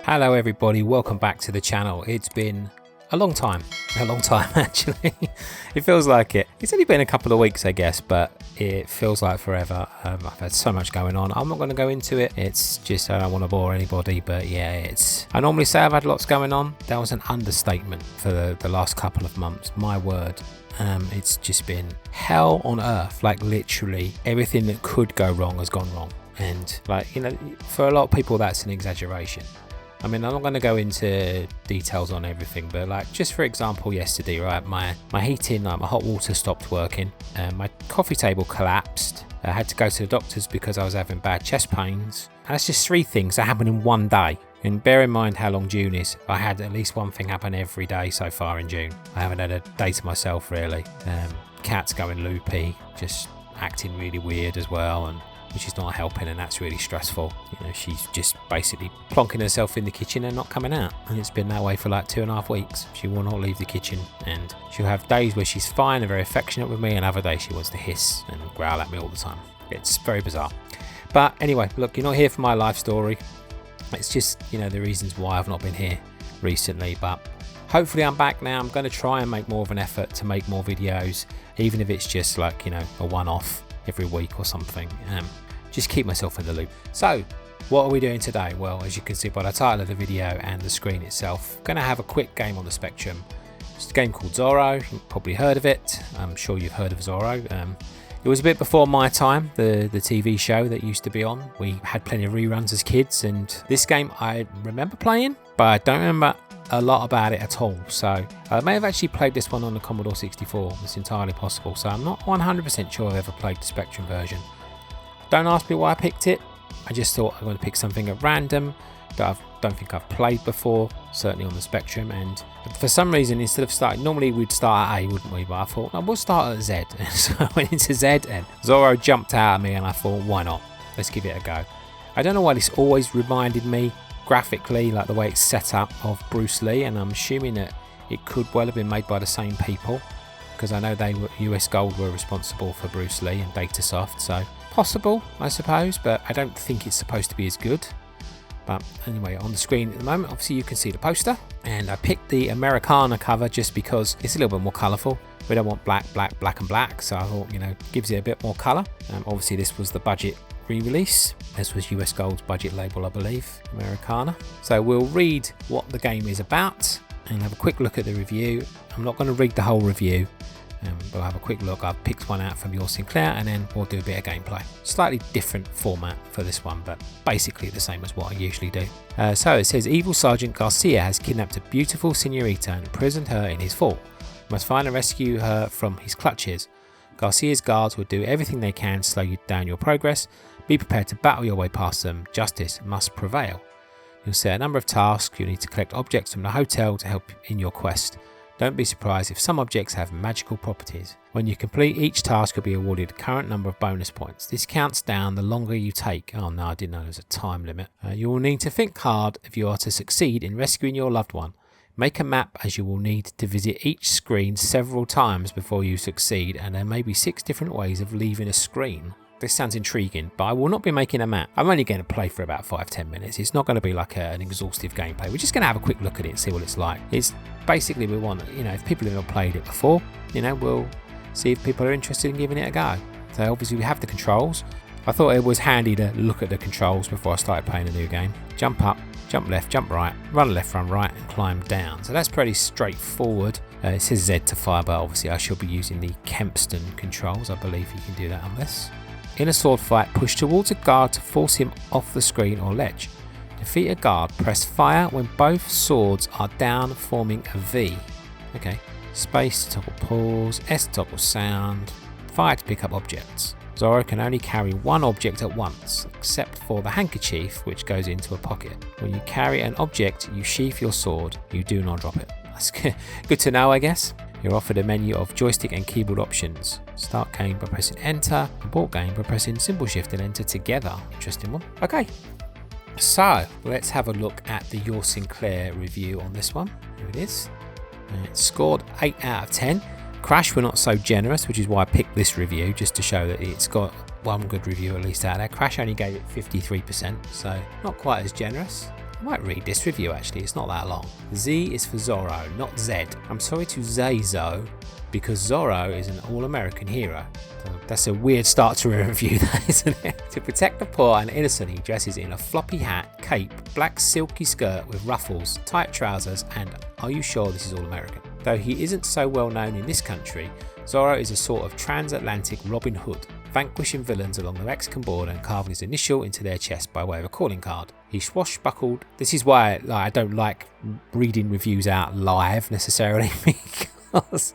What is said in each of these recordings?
Hello everybody, welcome back to the channel. It's been a long time actually. It feels like it. It's only been a couple of weeks I guess, but it feels like forever. I've had so much going on. I'm not going to go into it. It's just I don't want to bore anybody, but yeah, I normally say I've had lots going on. That was an understatement for the last couple of months, my word. It's just been hell on earth. Like literally everything that could go wrong has gone wrong, and like, you know, for a lot of people that's an exaggeration. I mean, I'm not going to go into details on everything, but like just for example, yesterday, right, my heating, like my hot water stopped working, and my coffee table collapsed. I had to go to the doctors because I was having bad chest pains. And that's just 3 things that happened in one day. And bear in mind how long June is. I had at least one thing happen every day so far in June. I haven't had a day to myself really. Cat's going loopy, just acting really weird as well, and which is not helping, and that's really stressful. You know, she's just basically plonking herself in the kitchen and not coming out, and it's been that way for like 2.5 weeks. She will not leave the kitchen, and she'll have days where she's fine and very affectionate with me, and other days she wants to hiss and growl at me all the time. It's very bizarre. But anyway, look, you're not here for my life story. It's just, you know, the reasons why I've not been here recently, but hopefully I'm back now. I'm going to try and make more of an effort to make more videos, even if it's just like, you know, a one-off every week or something. Just keep myself in the loop. So what are we doing today? Well, as you can see by the title of the video and the screen itself, I'm going to have a quick game on the Spectrum. It's a game called Zorro. You've probably heard of it. I'm sure you've heard of Zorro. It was a bit before my time, the TV show that used to be on. We had plenty of reruns as kids, and this game I remember playing, but I don't remember a lot about it at all. So I may have actually played this one on the Commodore 64. It's entirely possible. So I'm not 100% sure I've ever played the Spectrum version. Don't ask me why I picked it. I just thought I'm going to pick something at random that I don't think I've played before, certainly on the Spectrum. And for some reason, instead of starting, normally we'd start at A, wouldn't we? But I thought, no, we'll start at Z. So I went into Z, and Zorro jumped out at me, and I thought, why not? Let's give it a go. I don't know why this always reminded me graphically, like the way it's set up, of Bruce Lee, and I'm assuming that it could well have been made by the same people, because I know US Gold were responsible for Bruce Lee and Datasoft, so possible, I suppose, but I don't think it's supposed to be as good. But anyway, on the screen at the moment, obviously you can see the poster, and I picked the Americana cover just because it's a little bit more colourful. We don't want black, and black, so I thought, you know, gives it a bit more colour. Obviously this was the budget re-release. This was US Gold's budget label, I believe, Americana. So we'll read what the game is about and have a quick look at the review. I'm not going to read the whole review, but I'll have a quick look. I've picked one out from your Sinclair, and then we'll do a bit of gameplay. Slightly different format for this one, but basically the same as what I usually do. So it says, Evil Sergeant Garcia has kidnapped a beautiful senorita and imprisoned her in his fort. You must find and rescue her from his clutches. Garcia's guards will do everything they can to slow you down your progress. Be prepared to battle your way past them. Justice must prevail. You'll set a number of tasks. You'll need to collect objects from the hotel to help in your quest. Don't be surprised if some objects have magical properties. When you complete each task, you'll be awarded a current number of bonus points. This counts down the longer you take. Oh no, I didn't know there was a time limit. You will need to think hard if you are to succeed in rescuing your loved one. Make a map, as you will need to visit each screen several times before you succeed, and there may be 6 different ways of leaving a screen. This sounds intriguing, but I will not be making a map. I'm only going to play for about 5-10 minutes. It's not going to be like an exhaustive gameplay. We're just going to have a quick look at it and see what it's like. It's basically, we want, you know, if people have not played it before, you know, we'll see if people are interested in giving it a go. So obviously we have the controls. I thought it was handy to look at the controls before I started playing a new game. Jump up, jump left, jump right, run left, run right, and climb down. So that's pretty straightforward. It says Z to fire, but obviously I shall be using the Kempston controls. I believe you can do that on this. In a sword fight, push towards a guard to force him off the screen or ledge. Defeat a guard, press fire when both swords are down, forming a V. Okay. Space to toggle pause, S to toggle sound, fire to pick up objects. Zorro can only carry one object at once, except for the handkerchief, which goes into a pocket. When you carry an object, you sheath your sword. You do not drop it. That's good to know, I guess. You're offered a menu of joystick and keyboard options. Start game by pressing enter, abort game by pressing symbol shift and enter together. Interesting one. Okay, so let's have a look at the Your Sinclair review on this one. Here it is. It scored 8 out of 10. Crash were not so generous, which is why I picked this review, just to show that it's got one good review at least out there. Crash only gave it 53%, so not quite as generous. I might read this review actually, it's not that long. Z is for Zorro, not Z. I'm sorry to say Zo, because Zorro is an all-American hero. So that's a weird start to a review, that, isn't it? To protect the poor and innocent, he dresses in a floppy hat, cape, black silky skirt with ruffles, tight trousers, and are you sure this is all-American? Though he isn't so well known in this country, Zorro is a sort of transatlantic Robin Hood, vanquishing villains along the Mexican border and carving his initial into their chest by way of a calling card. He swashbuckled. This is why I don't like reading reviews out live necessarily, because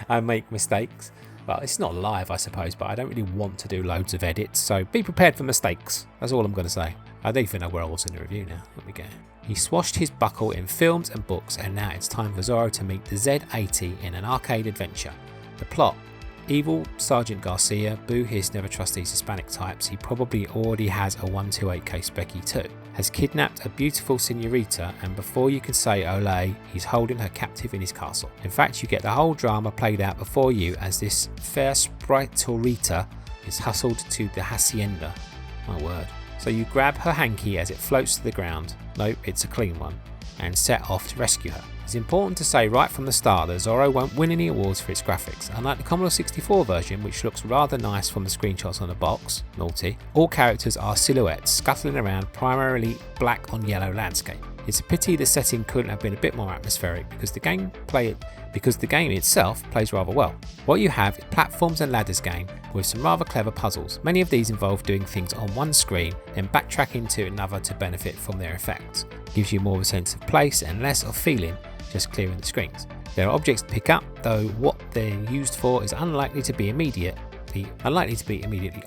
I make mistakes. Well, it's not live, I suppose, but I don't really want to do loads of edits, so be prepared for mistakes. That's all I'm going to say. I don't even know where I was in the review now. Let me go. He swashed his buckle in films and books, and now it's time for Zorro to meet the Z80 in an arcade adventure. The plot: evil Sergeant Garcia, boo hiss, never trust these Hispanic types, he probably already has a 128k specky too, has kidnapped a beautiful senorita, and before you can say ole, he's holding her captive in his castle. In fact, you get the whole drama played out before you as this fair spritorita is hustled to the hacienda. My word. So you grab her hanky as it floats to the ground, nope, it's a clean one, and set off to rescue her. It's important to say right from the start that Zorro won't win any awards for its graphics. Unlike the Commodore 64 version, which looks rather nice from the screenshots on the box, naughty, all characters are silhouettes scuttling around primarily black on yellow landscape. It's a pity the setting couldn't have been a bit more atmospheric because the game itself plays rather well. What you have is platforms and ladders game with some rather clever puzzles. Many of these involve doing things on one screen, then backtracking to another to benefit from their effects. Gives you more of a sense of place and less of feeling just clearing the screens. There are objects to pick up, though what they're used for is unlikely to be immediately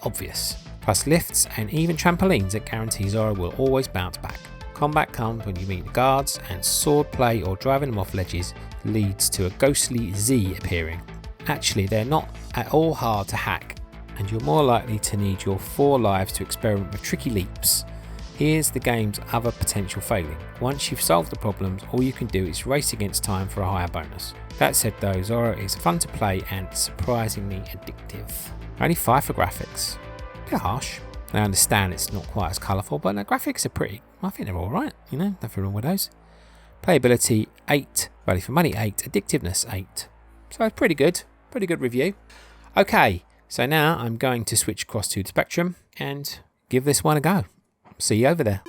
obvious. Plus lifts and even trampolines that guarantee Zorro will always bounce back. Combat comes when you meet the guards, and sword play or driving them off ledges leads to a ghostly Z appearing. Actually, they're not at all hard to hack, and you're more likely to need your 4 lives to experiment with tricky leaps. Here's the game's other potential failing. Once you've solved the problems, all you can do is race against time for a higher bonus. That said though, Zorro is fun to play and surprisingly addictive. Only 5 for graphics. A bit harsh. I understand it's not quite as colourful, but the graphics are pretty, I think they're alright, you know, nothing wrong with those. Playability 8, value for money 8, addictiveness 8. So pretty good review. Okay, so now I'm going to switch across to the Spectrum and give this one a go. See you over there.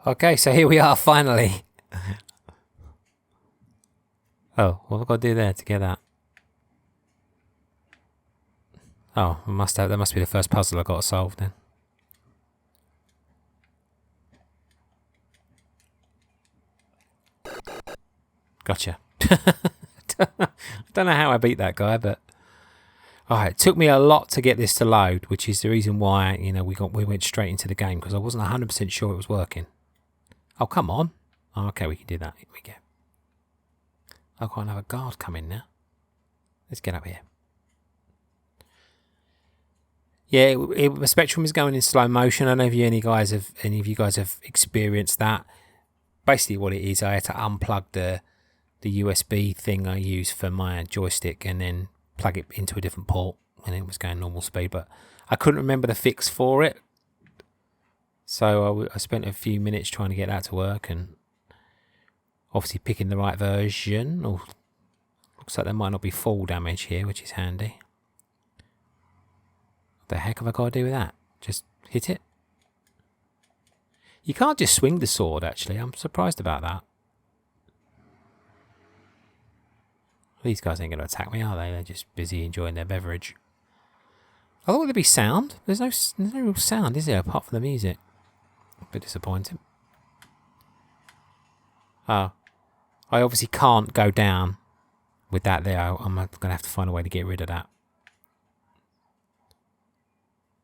Okay, so here we are finally. Oh, what have I got to do there to get that? Oh, that must be the first puzzle I got to solve then. Gotcha. I don't know how I beat that guy, but it took me a lot to get this to load, which is the reason why, you know, we went straight into the game, because I wasn't 100% sure it was working. Oh, come on. Oh, okay, we can do that. Here we go. I can't have a guard come in now. Let's get up here. Yeah, the Spectrum is going in slow motion. I don't know if any of you guys have experienced that. Basically, what it is, I had to unplug the USB thing I use for my joystick and then plug it into a different port, and it was going normal speed. But I couldn't remember the fix for it, so I spent a few minutes trying to get that to work, and obviously picking the right version. Oh, looks like there might not be fall damage here, which is handy. What the heck have I got to do with that? Just hit it? You can't just swing the sword, actually. I'm surprised about that. These guys ain't going to attack me, are they? They're just busy enjoying their beverage. I thought there'd be sound. There's no real sound, is there, apart from the music? A bit disappointing. Oh. I obviously can't go down with that there. I'm going to have to find a way to get rid of that.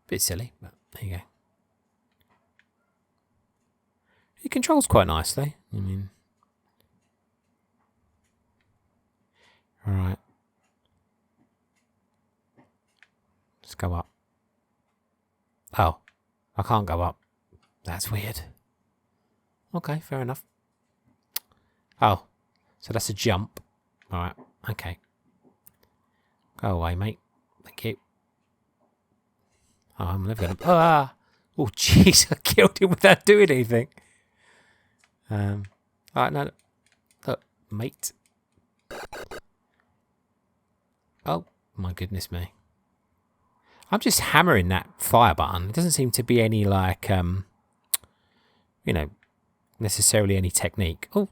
Bit silly, but there you go. It controls quite nicely. I mean... Alright. Let's go up. Oh. I can't go up. That's weird. Okay, fair enough. Oh. So that's a jump. All right. Okay. Go away, mate. Thank you. Oh, I'm never going to... Ah! Oh, jeez. I killed him without doing anything. All right, no. Look, mate. Oh, my goodness me. I'm just hammering that fire button. It doesn't seem to be any, like, you know, necessarily any technique. Oh,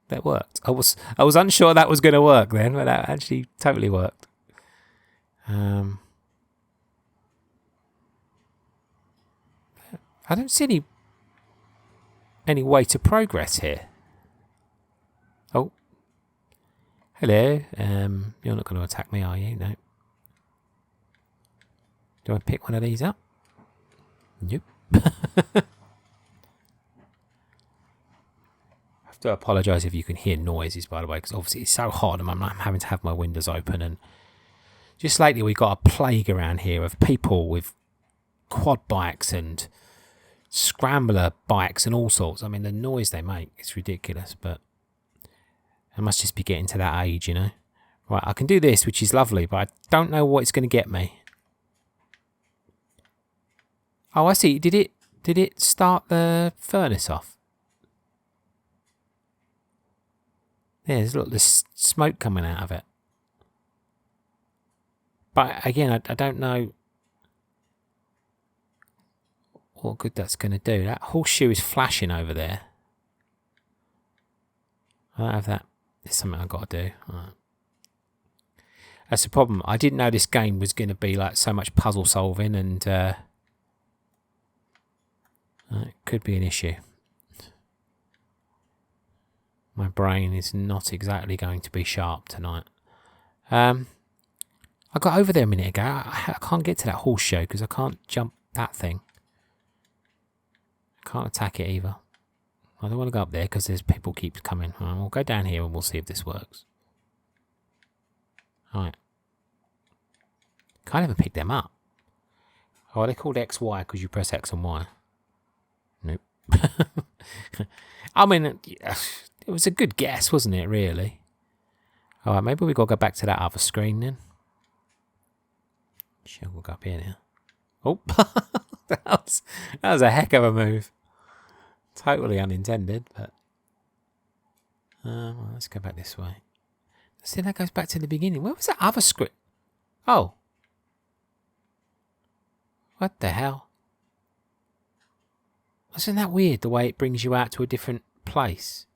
that worked. I was unsure that was going to work then, but that actually totally worked. I don't see any way to progress here. Oh. Hello. You're not going to attack me, are you? No. Do I pick one of these up? Nope. I have to apologise if you can hear noises, by the way, because obviously it's so hot and I'm having to have my windows open. And just lately we got a plague around here of people with quad bikes and scrambler bikes and all sorts. I mean, the noise they make, it's ridiculous, but I must just be getting to that age, you know. Right, I can do this, which is lovely, but I don't know what it's going to get me. Oh, I see. Did it start the furnace off? Look, there's smoke coming out of it. But again, I don't know what good that's going to do. That horseshoe is flashing over there. I don't have that. It's something I've got to do. Right. That's the problem. I didn't know this game was going to be like so much puzzle solving, and it could be an issue. My brain is not exactly going to be sharp tonight. I got over there a minute ago. I can't get to that horseshoe because I can't jump that thing. I can't attack it either. I don't want to go up there because there's people keep coming. Right, we'll go down here and we'll see if this works. Alright. Can't even pick them up. Oh, are they called X, Y because you press X and Y? Nope. I mean, it was a good guess, wasn't it, really? Alright, maybe we've got to go back to that other screen then. Sure, we'll go up here now. Oh, that was a heck of a move. Totally unintended, but... well, let's go back this way. See, that goes back to the beginning. Where was that other screen? Oh. What the hell? Isn't that weird, the way it brings you out to a different place?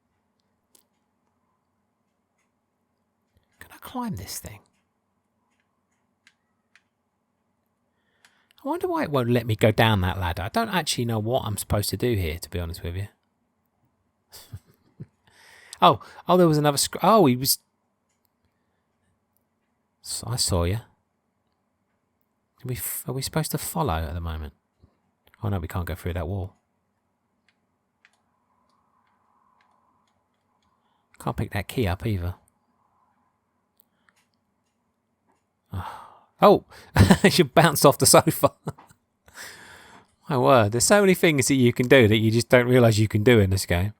Can I climb this thing? I wonder why it won't let me go down that ladder. I don't actually know what I'm supposed to do here, to be honest with you. oh, there was another screen. Oh, he was... I saw you. Are we supposed to follow at the moment? Oh no, we can't go through that wall. Can't pick that key up either. Oh, she bounced off the sofa. My word, there's so many things that you can do that you just don't realise you can do in this game.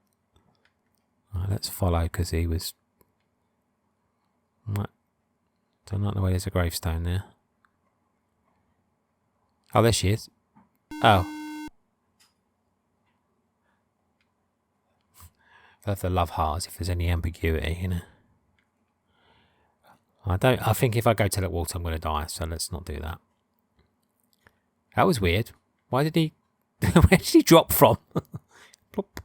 Right, let's follow because he was... Don't like the way there's a gravestone there. Oh, there she is. Oh. I have to love hearts if there's any ambiguity, you know. I think if I go to that water I'm going to die, so let's not do that. That was weird. Why did he... Where did he drop from? Plop.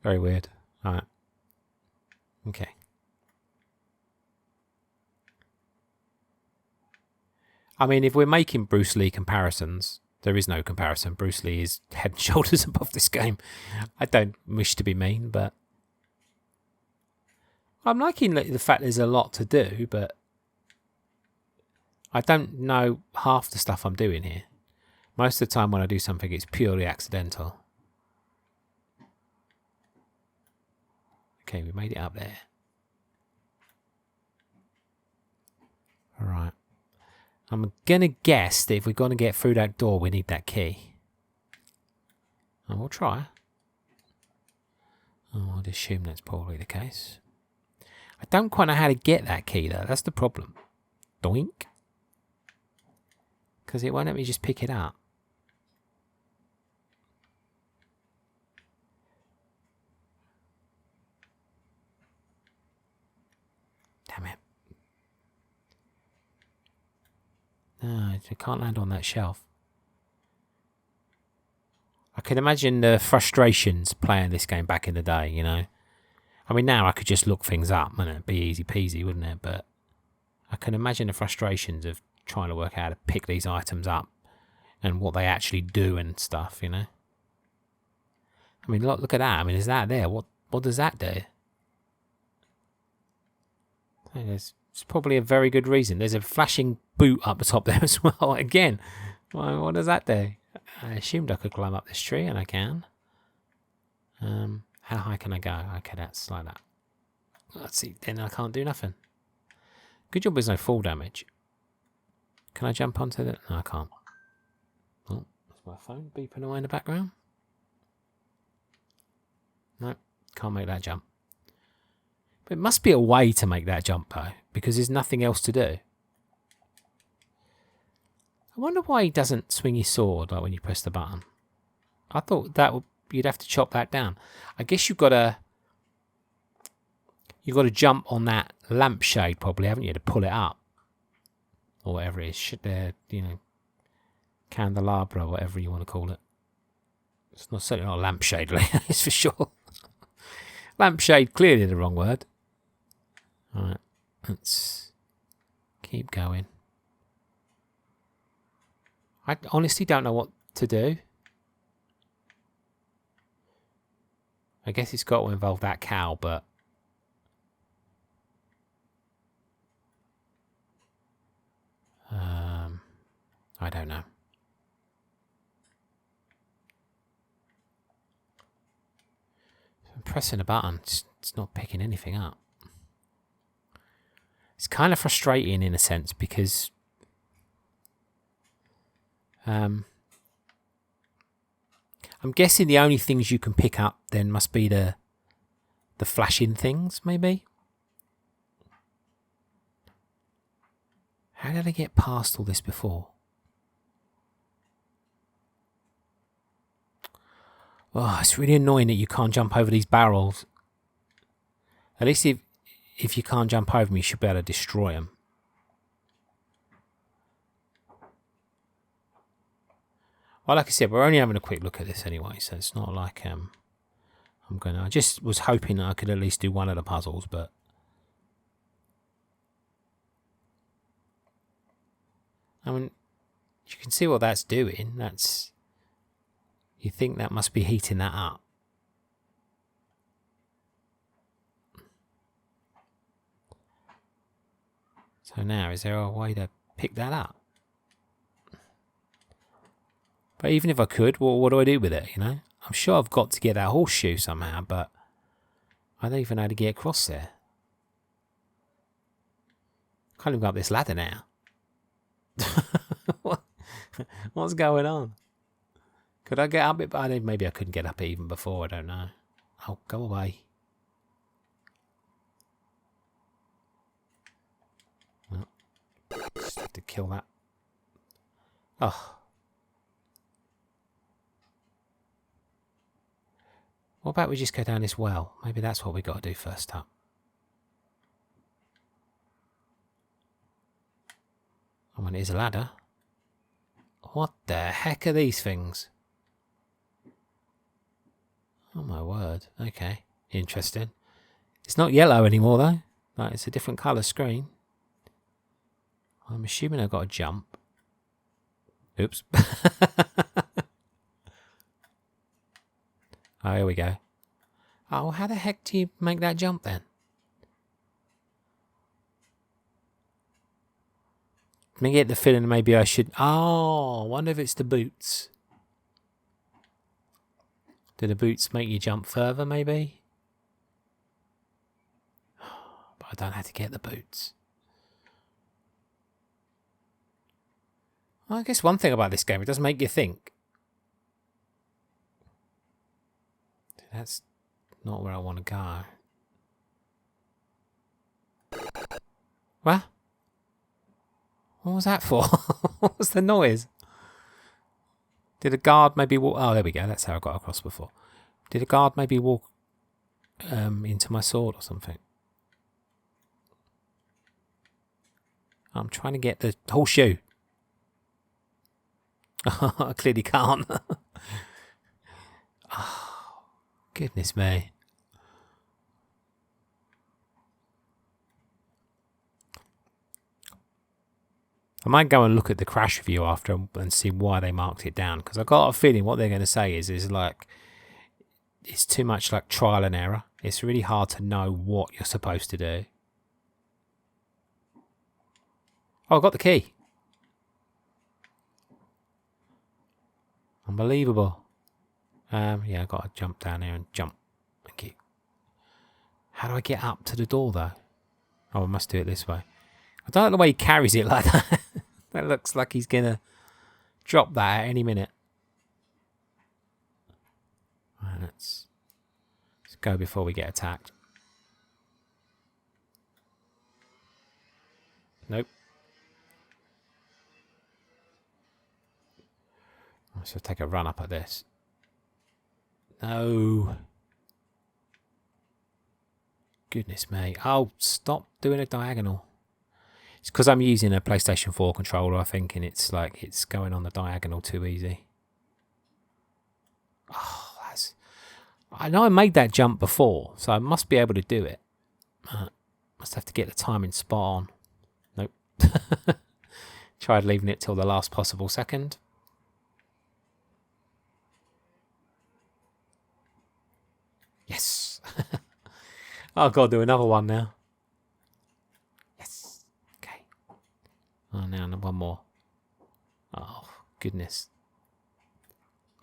Very weird. Alright. Okay. I mean, if we're making Bruce Lee comparisons, there is no comparison. Bruce Lee is head and shoulders above this game. I don't wish to be mean, but... I'm liking the fact there's a lot to do, but... I don't know half the stuff I'm doing here. Most of the time when I do something, it's purely accidental. Okay, we made it up there. Alright. I'm going to guess that if we're going to get through that door, we need that key. And we'll try. Oh, I'd assume that's probably the case. I don't quite know how to get that key though. That's the problem. Doink. Because it won't let me just pick it up. Damn it. No, I can't land on that shelf. I can imagine the frustrations playing this game back in the day, you know. I mean, now I could just look things up and it'd be easy peasy, wouldn't it? But I can imagine the frustrations of trying to work out how to pick these items up and what they actually do and stuff, you know. I mean, look at that. I mean, is that there? What does that do? It's probably a very good reason. There's a flashing boot up the top there as well. Again, what does that do? I assumed I could climb up this tree, and I can. How high can I go? Okay, that's like that. Let's see. Then I can't do nothing. Good job there's no fall damage. Can I jump onto that? No, I can't. Oh, there's my phone beeping away in the background. No, can't make that jump. But it must be a way to make that jump, though, because there's nothing else to do. I wonder why he doesn't swing his sword like when you press the button. I thought that you'd have to chop that down. I guess you've got to jump on that lampshade, probably, haven't you, to pull it up, or whatever it is. You know, candelabra, whatever you want to call it. It's not certainly not a lampshade, it's for sure. Lampshade, clearly the wrong word. All right, let's keep going. I honestly don't know what to do. I guess it's got to involve that cow, but I don't know. I'm pressing a button. It's not picking anything up. It's kind of frustrating in a sense because I'm guessing the only things you can pick up then must be the flashing things, maybe. How did I get past all this before? Oh, it's really annoying that you can't jump over these barrels. At least if you can't jump over them, you should be able to destroy them. Well, like I said, we're only having a quick look at this anyway, so it's not like I just was hoping that I could at least do one of the puzzles, but I mean, you can see what that's doing. You think that must be heating that up. So now, is there a way to pick that up? But even if I could, what do I do with it, you know? I'm sure I've got to get that horseshoe somehow, but I don't even know how to get across there. Can't even go up this ladder now. What's going on? Could I get up it? But maybe I couldn't get up it even before, I don't know. Oh, go away. Well, just have to kill that. Oh. What about we just go down this well? Maybe that's what we got to do first up. Oh, and it is a ladder. What the heck are these things? Oh my word. Okay. Interesting. It's not yellow anymore though. Like, it's a different colour screen. I'm assuming I've got to jump. Oops. Oh, here we go. Oh, how the heck do you make that jump then? I get the feeling maybe I should... Oh, I wonder if it's the boots. Do the boots make you jump further, maybe? But I don't know how to get the boots. Well, I guess one thing about this game, it does make you think. That's not where I want to go. What? What was that for? What was the noise? Did a guard maybe walk... Oh, there we go. That's how I got across before. Did a guard maybe walk into my sword or something? I'm trying to get the horseshoe. I clearly can't. Oh, goodness me. I might go and look at the crash review after and see why they marked it down, because I've got a feeling what they're going to say is like it's too much like trial and error. It's really hard to know what you're supposed to do. Oh, I got the key. Unbelievable. Yeah, I got to jump down there and jump. Thank you. How do I get up to the door though? Oh, I must do it this way. I don't like the way he carries it like that. That looks like he's gonna drop that at any minute. Right, let's go before we get attacked. Nope. So take a run up at this. No. Goodness me. Oh, stop doing a diagonal. It's because I'm using a PlayStation 4 controller, I think, and it's like it's going on the diagonal too easy. Oh, that's... I know I made that jump before, so I must be able to do it. Must have to get the timing spot on. Nope. Tried leaving it till the last possible second. Yes. Oh, I've got to do another one now. Yes. Okay. Oh, now one more. Oh, goodness.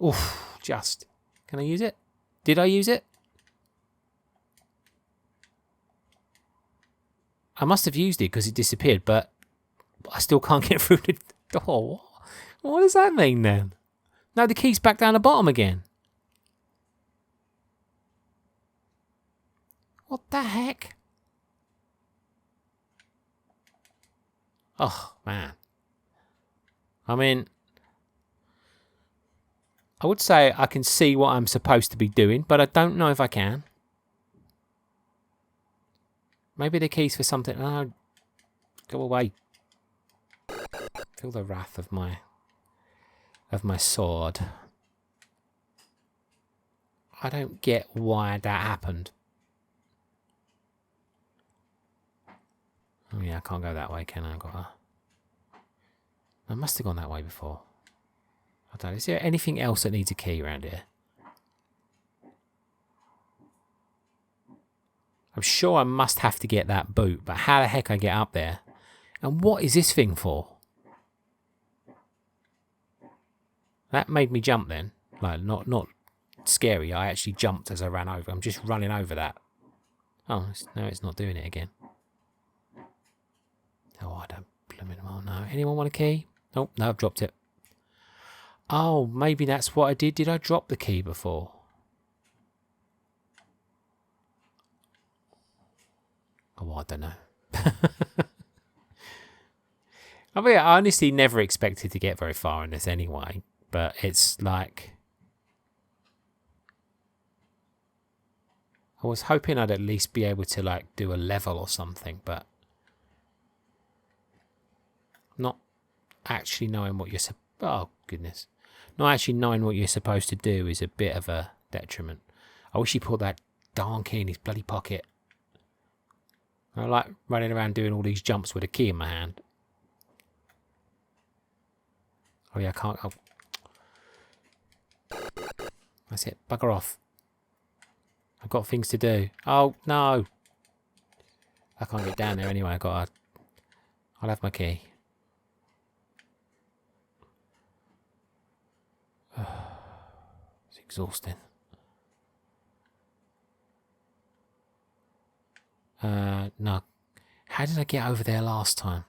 Oof, just. Can I use it? Did I use it? I must have used it because it disappeared, but I still can't get through the door. What does that mean then? No, the key's back down the bottom again. What the heck? Oh, man. I mean, I would say I can see what I'm supposed to be doing, but I don't know if I can. Maybe the key's for something. Oh, go away. Feel the wrath of my sword. I don't get why that happened. Oh yeah, I can't go that way, can I? I must have gone that way before. I don't know. Is there anything else that needs a key around here? I'm sure I must have to get that boot, but how the heck I get up there? And what is this thing for? That made me jump then. Like, not scary. I actually jumped as I ran over. I'm just running over that. Oh, no, it's not doing it again. Oh, I don't blooming well know. Anyone want a key? Nope, no, I've dropped it. Oh, maybe that's what I did. Did I drop the key before? Oh, I don't know. I mean, I honestly never expected to get very far in this anyway. But it's like... I was hoping I'd at least be able to like do a level or something, but... Not actually knowing what you're... Oh, goodness. Not actually knowing what you're supposed to do is a bit of a detriment. I wish he put that darn key in his bloody pocket. I like running around doing all these jumps with a key in my hand. Oh yeah, I can't... Oh. That's it. Bugger off. I've got things to do. Oh, no. I can't get down there anyway. I'll have my key. It's exhausting. No. How did I get over there last time?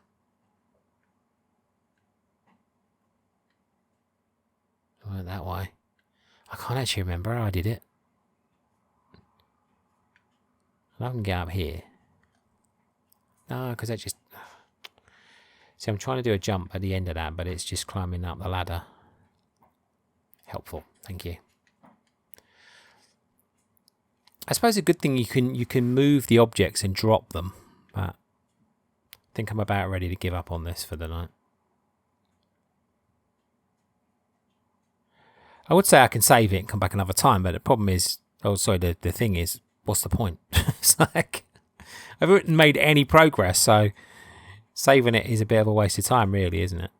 I went that way. I can't actually remember how I did it. I can get up here. No, because I just... See, I'm trying to do a jump at the end of that, but it's just climbing up the ladder. Helpful, thank you. I suppose a good thing you can move the objects and drop them, but I think I'm about ready to give up on this for the night. I would say I can save it and come back another time, but the problem is, oh sorry, the thing is, what's the point? It's like, I haven't made any progress, so saving it is a bit of a waste of time really, isn't it?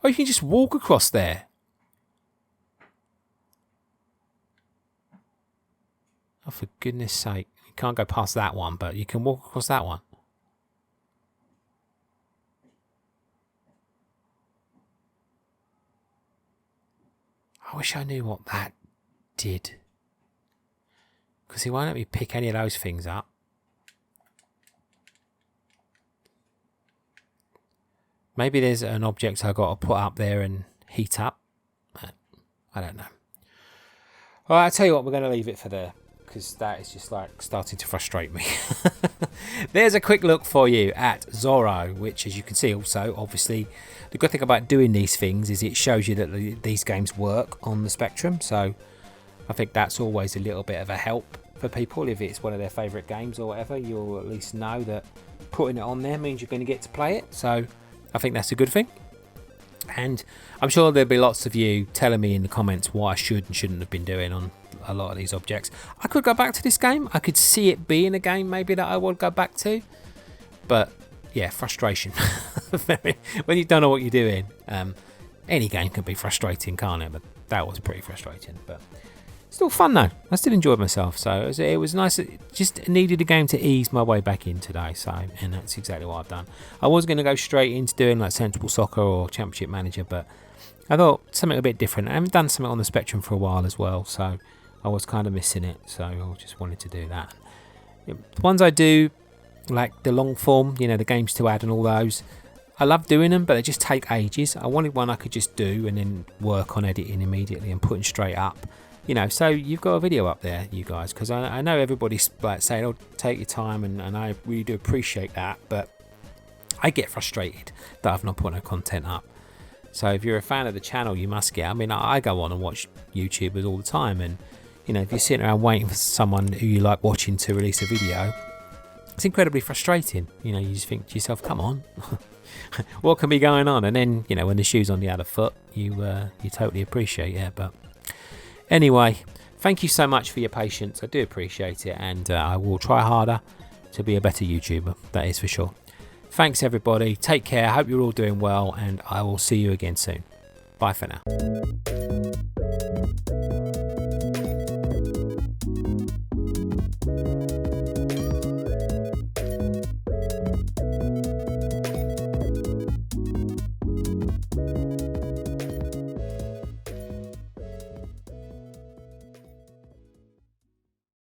Oh, you can just walk across there. Oh, for goodness sake. You can't go past that one, but you can walk across that one. I wish I knew what that did. Because he won't let me pick any of those things up. Maybe there's an object I've got to put up there and heat up. I don't know. Well, I'll tell you what, we're going to leave it for there. Because that is just like starting to frustrate me. There's a quick look for you at Zorro, which as you can see also, obviously, the good thing about doing these things is it shows you that these games work on the Spectrum. So I think that's always a little bit of a help for people. If it's one of their favourite games or whatever, you'll at least know that putting it on there means you're going to get to play it. So I think that's a good thing. And I'm sure there'll be lots of you telling me in the comments what I should and shouldn't have been doing on a lot of these objects. I could go back to this game. I could see it being a game maybe that I would go back to. But yeah, frustration. When you don't know what you're doing, any game can be frustrating, can't it? But that was pretty frustrating. But still fun though. I still enjoyed myself. So it was nice. It just needed a game to ease my way back in today. So, and that's exactly what I've done. I was going to go straight into doing like Sensible Soccer or Championship Manager, but I thought something a bit different. I haven't done something on the Spectrum for a while as well, so I was kind of missing it. So I just wanted to do that. The ones I do, like the long form, you know, the games to add and all those, I love doing them, but they just take ages. I wanted one I could just do and then work on editing immediately and putting straight up. You know, so you've got a video up there, you guys, because I know everybody's like saying, oh, take your time, and I really do appreciate that, but I get frustrated that I've not put no content up. So if you're a fan of the channel, you must get. I mean, I go on and watch YouTubers all the time, and you know, if you're sitting around waiting for someone who you like watching to release a video, it's incredibly frustrating. You know, you just think to yourself, come on, what can be going on? And then, you know, when the shoe's on the other foot, you totally appreciate it. But anyway, thank you so much for your patience. I do appreciate it, and I will try harder to be a better YouTuber. That is for sure. Thanks everybody. Take care. I hope you're all doing well, and I will see you again soon. Bye for now.